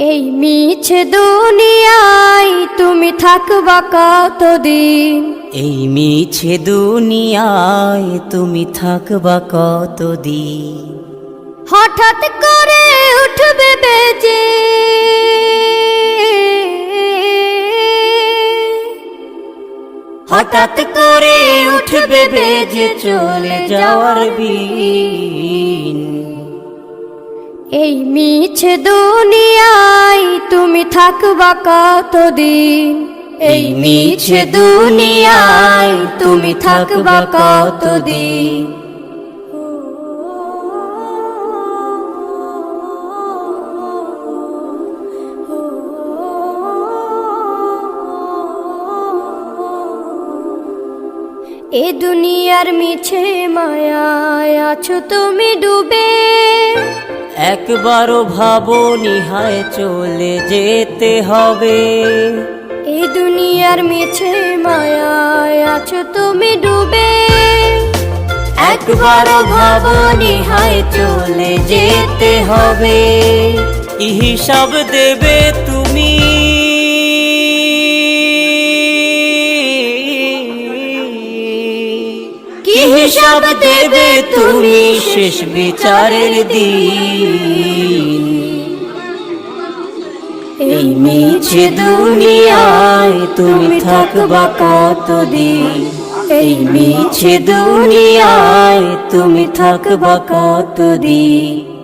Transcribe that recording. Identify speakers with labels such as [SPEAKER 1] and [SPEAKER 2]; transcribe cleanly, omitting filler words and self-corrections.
[SPEAKER 1] এই মিছে দুনিয়ায় তুমি থাকবা কতদিন?
[SPEAKER 2] এই মিছে দুনিয়ায় তুমি থাকবা কতদিন?
[SPEAKER 1] হঠাৎ করে উঠবে বেজে
[SPEAKER 2] হঠাৎ করে উঠবে বেজে চলে যাওয়ার বিন।
[SPEAKER 1] এই মিছে দুনিয়ায় তুমি থাকবা কতদিন?
[SPEAKER 2] এই মিছে দুনিয়ায় তুমি থাকবা কতদিন?
[SPEAKER 1] এ দুনিয়ার মিছে মায়ায় আছো তুমি ডুবে,
[SPEAKER 2] একবারও ভাবনি হায় চলে যেতে হবে।
[SPEAKER 1] এ দুনিয়ার মিছে মায়ায় আছো তুমি ডুবে,
[SPEAKER 2] একবারও ভাবনি হায় চলে যেতে হবে। কি হিসাব দেবে তুমি? কি হিসাব দেবে তুমি শেষ বিচারের দিন? এই মিছে দুনিয়ায় তুমি থাকবা কতদিন? এই মিছে দুনিয়ায় তুমি থাকবা কতদিন?